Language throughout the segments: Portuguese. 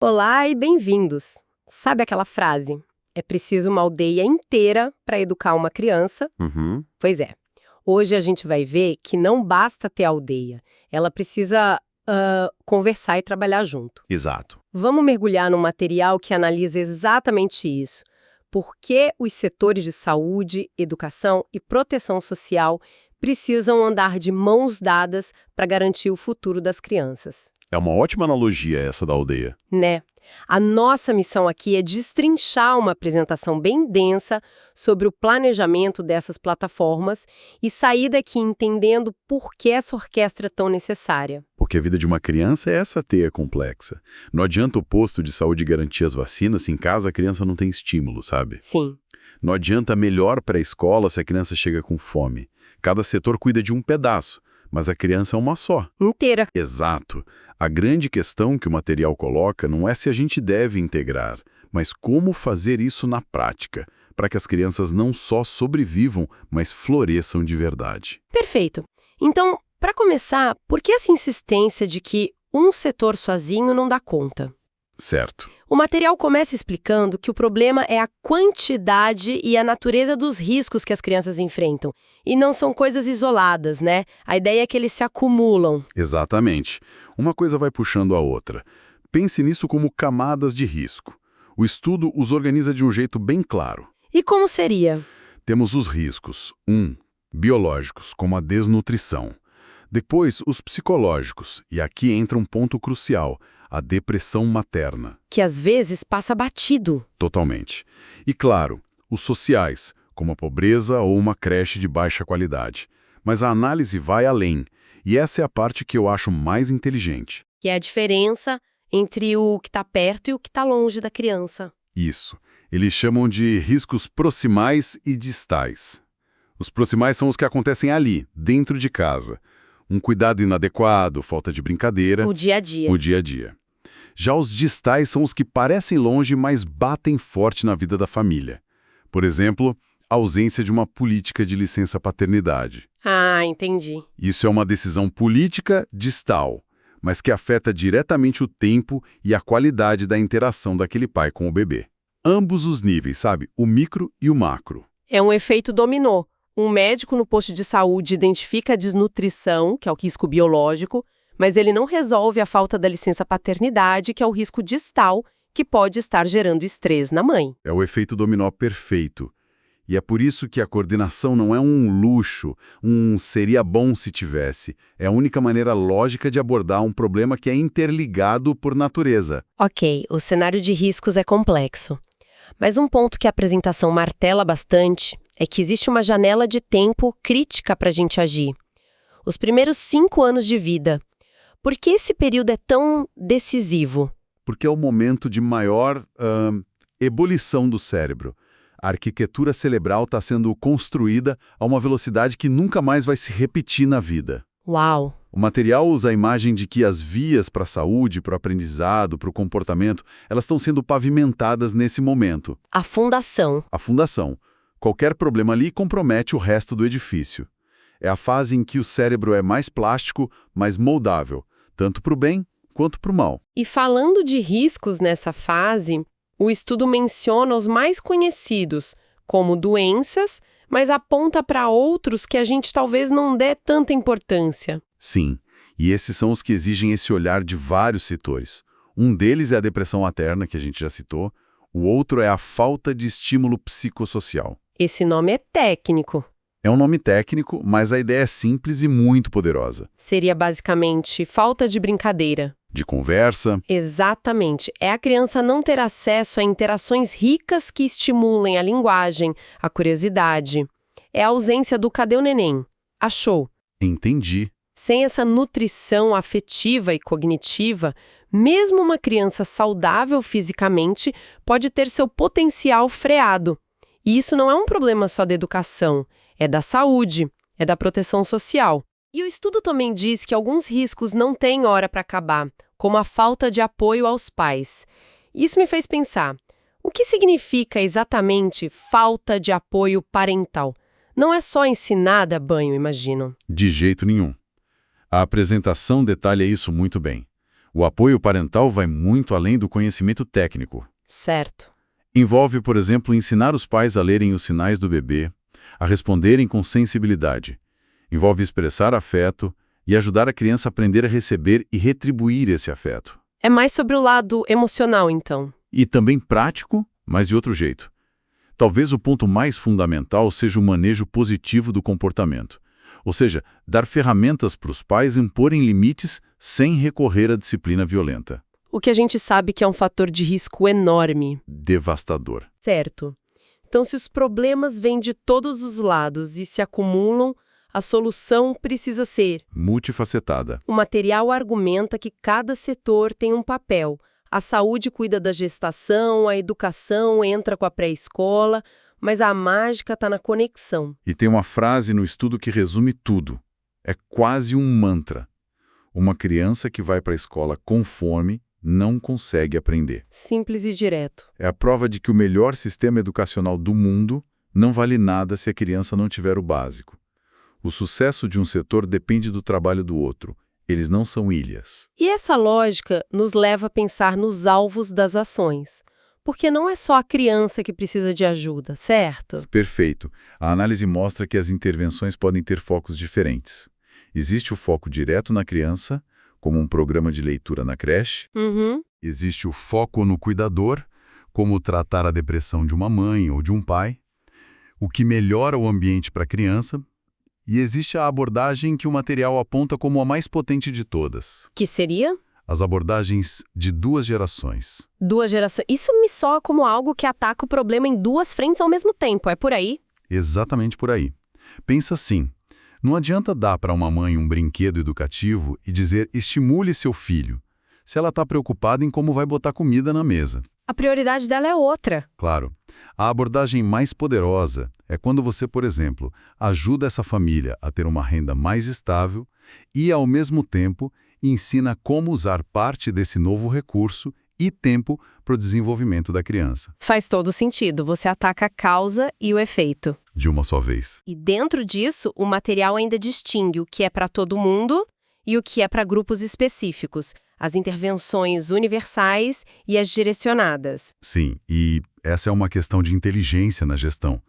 Olá e bem-vindos! Sabe aquela frase? É preciso uma aldeia inteira para educar uma criança? Uhum, Pois é. Hoje a gente vai ver que não basta ter aldeia. Ela precisa conversar e trabalhar junto. exato. Vamos mergulhar num material que analisa exatamente isso. Por que os setores de saúde, educação e proteção social precisam andar de mãos dadas para garantir o futuro das crianças? É uma ótima analogia essa da aldeia. Né? A nossa missão aqui é destrinchar uma apresentação bem densa sobre o planejamento dessas plataformas e sair daqui entendendo por que essa orquestra é tão necessária. Porque a vida de uma criança é essa teia complexa. Não adianta o posto de saúde garantir as vacinas se em casa a criança não tem estímulo, sabe? Sim, Não adianta melhor pré-escola se a criança chega com fome. Cada setor cuida de um pedaço, mas a criança é uma só. inteira. Exato. A grande questão que o material coloca não é se a gente deve integrar, mas como fazer isso na prática, para que as crianças não só sobrevivam, mas floresçam de verdade. Perfeito. Então, para começar, por que essa insistência de que um setor sozinho não dá conta? Certo. O material começa explicando que o problema é a quantidade e a natureza dos riscos que as crianças enfrentam. E não são coisas isoladas, né? A ideia é que eles se acumulam. Exatamente. Uma coisa vai puxando a outra. Pense nisso como camadas de risco. O estudo os organiza de um jeito bem claro. E como seria? Temos os riscos. 1. Biológicos, como a desnutrição. Depois, os psicológicos, e aqui entra um ponto crucial, a depressão materna. Que às vezes passa batido. Totalmente. E claro, os sociais, como a pobreza ou uma creche de baixa qualidade. Mas a análise vai além, e essa é a parte que eu acho mais inteligente. Que é a diferença entre o que está perto e o que está longe da criança. Isso. Eles chamam de riscos proximais e distais. Os proximais são os que acontecem ali, dentro de casa. Um cuidado inadequado, falta de brincadeira. O dia a dia. O dia a dia. Já os distais são os que parecem longe, mas batem forte na vida da família. Por exemplo, a ausência de uma política de licença-paternidade. Ah, entendi. Isso é uma decisão política distal, mas que afeta diretamente o tempo e a qualidade da interação daquele pai com o bebê. Ambos os níveis, sabe? O micro e o macro. É um efeito dominó. Um médico no posto de saúde identifica a desnutrição, que é o risco biológico, mas ele não resolve a falta da licença paternidade, que é o risco distal, que pode estar gerando estresse na mãe. É o efeito dominó perfeito. E é por isso que a coordenação não é um luxo, seria bom se tivesse. É a única maneira lógica de abordar um problema que é interligado por natureza. Ok, o cenário de riscos é complexo. Mas um ponto que a apresentação martela bastante é que existe uma janela de tempo crítica para a gente agir. Os primeiros 5 anos de vida. Por que esse período é tão decisivo? Porque é o momento de maior ebulição do cérebro. A arquitetura cerebral está sendo construída a uma velocidade que nunca mais vai se repetir na vida. Uau! O material usa a imagem de que as vias para a saúde, para o aprendizado, para o comportamento, elas estão sendo pavimentadas nesse momento. A fundação. A fundação. Qualquer problema ali compromete o resto do edifício. É a fase em que o cérebro é mais plástico, mais moldável, tanto para o bem quanto para o mal. E falando de riscos nessa fase, o estudo menciona os mais conhecidos, como doenças, mas aponta para outros que a gente talvez não dê tanta importância. Sim, e esses são os que exigem esse olhar de vários setores. Um deles é a depressão materna, que a gente já citou, o outro é a falta de estímulo psicossocial. Esse nome é técnico. É um nome técnico, mas a ideia é simples e muito poderosa. Seria basicamente falta de brincadeira. De conversa. Exatamente. É a criança não ter acesso a interações ricas que estimulem a linguagem, a curiosidade. É a ausência do cadê o neném? Achou? Entendi. Sem essa nutrição afetiva e cognitiva, mesmo uma criança saudável fisicamente pode ter seu potencial freado. E isso não é um problema só da educação, é da saúde, é da proteção social. E o estudo também diz que alguns riscos não têm hora para acabar, como a falta de apoio aos pais. Isso me fez pensar, o que significa exatamente falta de apoio parental? Não é só ensinar a dar banho, imagino. De jeito nenhum. A apresentação detalha isso muito bem. O apoio parental vai muito além do conhecimento técnico. Certo. Envolve, por exemplo, ensinar os pais a lerem os sinais do bebê, a responderem com sensibilidade. Envolve expressar afeto e ajudar a criança a aprender a receber e retribuir esse afeto. É mais sobre o lado emocional, então. E também prático, mas de outro jeito. Talvez o ponto mais fundamental seja o manejo positivo do comportamento. Ou seja, dar ferramentas para os pais imporem limites sem recorrer à disciplina violenta. O que a gente sabe que é um fator de risco enorme. Devastador. Certo. Então, se os problemas vêm de todos os lados e se acumulam, a solução precisa ser... Multifacetada. O material argumenta que cada setor tem um papel. A saúde cuida da gestação, a educação entra com a pré-escola, mas a mágica está na conexão. E tem uma frase no estudo que resume tudo. É quase um mantra. Uma criança que vai para a escola com fome não consegue aprender. Simples e direto. É a prova de que o melhor sistema educacional do mundo não vale nada se a criança não tiver o básico. O sucesso de um setor depende do trabalho do outro. Eles não são ilhas. E essa lógica nos leva a pensar nos alvos das ações. Porque não é só a criança que precisa de ajuda, certo? Perfeito. A análise mostra que as intervenções podem ter focos diferentes. Existe o foco direto na criança, como um programa de leitura na creche. Existe o foco no cuidador, como tratar a depressão de uma mãe ou de um pai, o que melhora o ambiente para a criança. E existe a abordagem que o material aponta como a mais potente de todas. Que seria? As abordagens de 2 gerações. 2 gerações. Isso me soa como algo que ataca o problema em 2 frentes ao mesmo tempo, é por aí? Exatamente por aí. Pensa assim, não adianta dar para uma mãe um brinquedo educativo e dizer estimule seu filho, se ela está preocupada em como vai botar comida na mesa. A prioridade dela é outra. Claro. A abordagem mais poderosa é quando você, por exemplo, ajuda essa família a ter uma renda mais estável e, ao mesmo tempo, ensina como usar parte desse novo recurso e tempo para o desenvolvimento da criança. Faz todo sentido. Você ataca a causa e o efeito. De uma só vez. E dentro disso, o material ainda distingue o que é para todo mundo e o que é para grupos específicos. As intervenções universais e as direcionadas. Sim, e essa é uma questão de inteligência na gestão.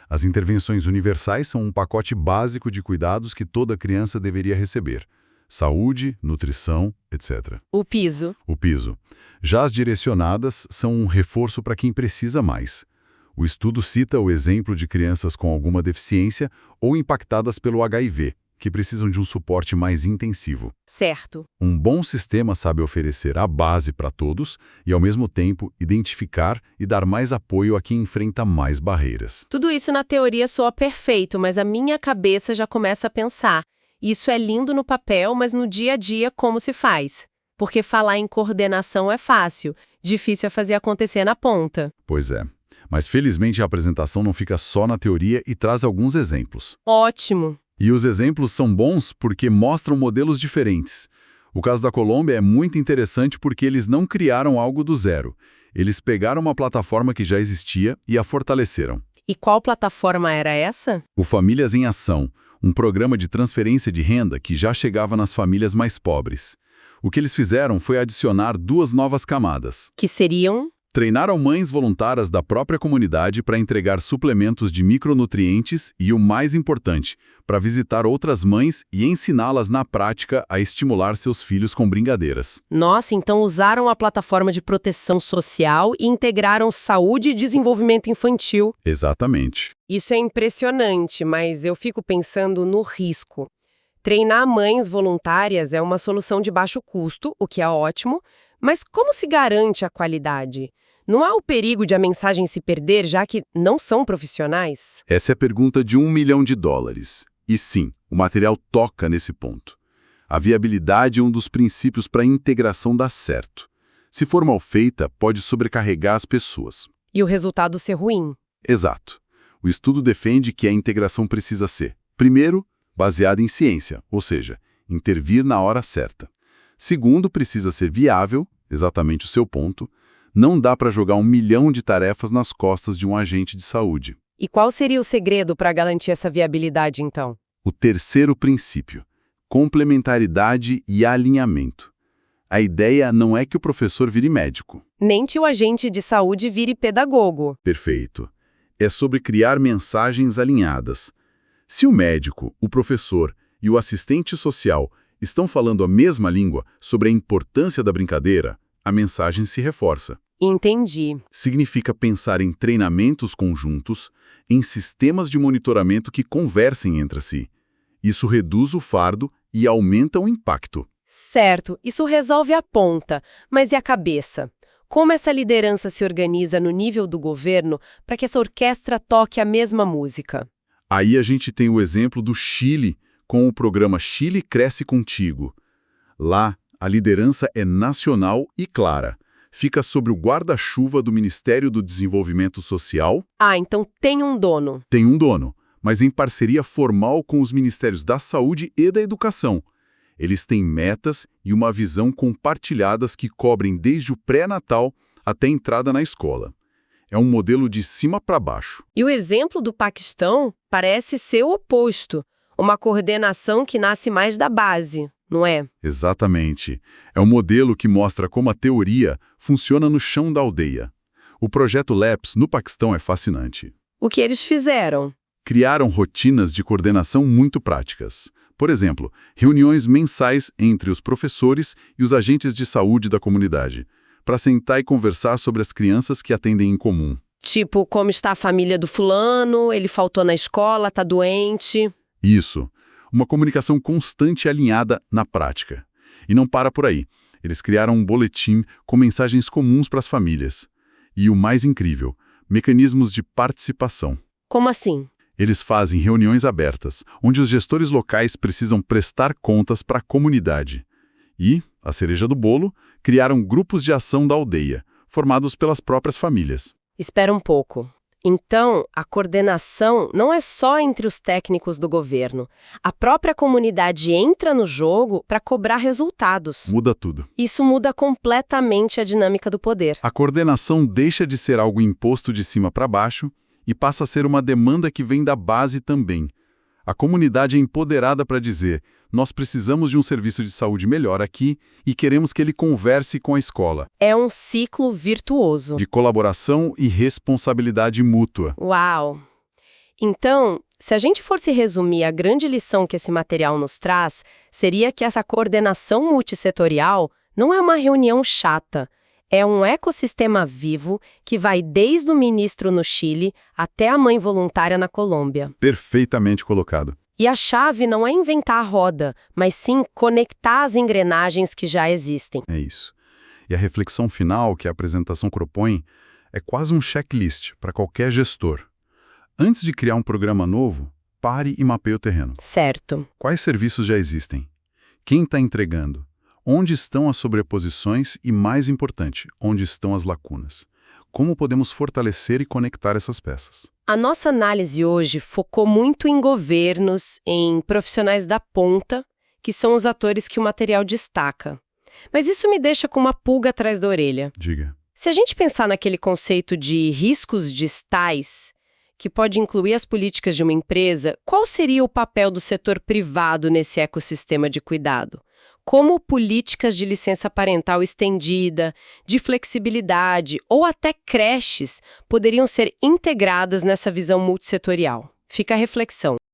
As intervenções universais são um pacote básico de cuidados que toda criança deveria receber. Saúde, nutrição, etc. O piso. O piso. Já as direcionadas são um reforço para quem precisa mais. O estudo cita o exemplo de crianças com alguma deficiência ou impactadas pelo HIV, que precisam de um suporte mais intensivo. Certo. Um bom sistema sabe oferecer a base para todos e, ao mesmo tempo, identificar e dar mais apoio a quem enfrenta mais barreiras. Tudo isso na teoria soa perfeito, mas a minha cabeça já começa a pensar. Isso é lindo no papel, mas no dia a dia como se faz? Porque falar em coordenação é fácil, difícil é fazer acontecer na ponta. Pois é. Mas felizmente a apresentação não fica só na teoria e traz alguns exemplos. Ótimo! E os exemplos são bons porque mostram modelos diferentes. O caso da Colômbia é muito interessante porque eles não criaram algo do zero. Eles pegaram uma plataforma que já existia e a fortaleceram. E qual plataforma era essa? O Famílias em Ação, um programa de transferência de renda que já chegava nas famílias mais pobres. O que eles fizeram foi adicionar 2 novas camadas. Que seriam? Treinaram mães voluntárias da própria comunidade para entregar suplementos de micronutrientes e, o mais importante, para visitar outras mães e ensiná-las na prática a estimular seus filhos com brincadeiras. Nossa, então usaram a plataforma de proteção social e integraram saúde e desenvolvimento infantil. Exatamente. Isso é impressionante, mas eu fico pensando no risco. Treinar mães voluntárias é uma solução de baixo custo, o que é ótimo, mas como se garante a qualidade? Não há o perigo de a mensagem se perder, já que não são profissionais? Essa é a pergunta de $1 milhão. E sim, o material toca nesse ponto. A viabilidade é um dos princípios para a integração dar certo. Se for mal feita, pode sobrecarregar as pessoas. E o resultado ser ruim. Exato. O estudo defende que a integração precisa ser, primeiro, baseada em ciência, ou seja, intervir na hora certa. Segundo, precisa ser viável, exatamente o seu ponto. Não dá para jogar 1 milhão de tarefas nas costas de um agente de saúde. E qual seria o segredo para garantir essa viabilidade, então? O terceiro princípio, complementaridade e alinhamento. A ideia não é que o professor vire médico. Nem que o agente de saúde vire pedagogo. Perfeito. É sobre criar mensagens alinhadas. Se o médico, o professor e o assistente social estão falando a mesma língua sobre a importância da brincadeira, a mensagem se reforça. Entendi. Significa pensar em treinamentos conjuntos, em sistemas de monitoramento que conversem entre si. Isso reduz o fardo e aumenta o impacto. Certo, isso resolve a ponta, mas e a cabeça? Como essa liderança se organiza no nível do governo para que essa orquestra toque a mesma música? Aí a gente tem o exemplo do Chile, com o programa Chile Cresce Contigo. Lá, a liderança é nacional e clara. Fica sob o guarda-chuva do Ministério do Desenvolvimento Social. Ah, então tem um dono. Tem um dono, mas em parceria formal com os Ministérios da Saúde e da Educação. Eles têm metas e uma visão compartilhadas que cobrem desde o pré-natal até a entrada na escola. É um modelo de cima para baixo. E o exemplo do Paquistão parece ser o oposto. Uma coordenação que nasce mais da base, não é? Exatamente. É um modelo que mostra como a teoria funciona no chão da aldeia. O projeto LAPS no Paquistão é fascinante. O que eles fizeram? Criaram rotinas de coordenação muito práticas. Por exemplo, reuniões mensais entre os professores e os agentes de saúde da comunidade, para sentar e conversar sobre as crianças que atendem em comum. Tipo, como está a família do fulano, ele faltou na escola, está doente. Isso. Uma comunicação constante e alinhada na prática. E não para por aí. Eles criaram um boletim com mensagens comuns para as famílias. E o mais incrível, mecanismos de participação. Como assim? Eles fazem reuniões abertas, onde os gestores locais precisam prestar contas para a comunidade. E, a cereja do bolo, criaram grupos de ação da aldeia, formados pelas próprias famílias. Espera um pouco. Então, a coordenação não é só entre os técnicos do governo. A própria comunidade entra no jogo para cobrar resultados. Muda tudo. Isso muda completamente a dinâmica do poder. A coordenação deixa de ser algo imposto de cima para baixo e passa a ser uma demanda que vem da base também. A comunidade é empoderada para dizer: nós precisamos de um serviço de saúde melhor aqui e queremos que ele converse com a escola. É um ciclo virtuoso. De colaboração e responsabilidade mútua. Uau! Então, se a gente for se resumir a grande lição que esse material nos traz, seria que essa coordenação multissetorial não é uma reunião chata. É um ecossistema vivo que vai desde o ministro no Chile até a mãe voluntária na Colômbia. Perfeitamente colocado. E a chave não é inventar a roda, mas sim conectar as engrenagens que já existem. É isso. E a reflexão final que a apresentação propõe é quase um checklist para qualquer gestor. Antes de criar um programa novo, pare e mapeie o terreno. Certo. Quais serviços já existem? Quem está entregando? Onde estão as sobreposições e, mais importante, onde estão as lacunas? Como podemos fortalecer e conectar essas peças? A nossa análise hoje focou muito em governos, em profissionais da ponta, que são os atores que o material destaca. Mas isso me deixa com uma pulga atrás da orelha. Diga. Se a gente pensar naquele conceito de riscos distais, que pode incluir as políticas de uma empresa, qual seria o papel do setor privado nesse ecossistema de cuidado? Como políticas de licença parental estendida, de flexibilidade ou até creches poderiam ser integradas nessa visão multissetorial? Fica a reflexão.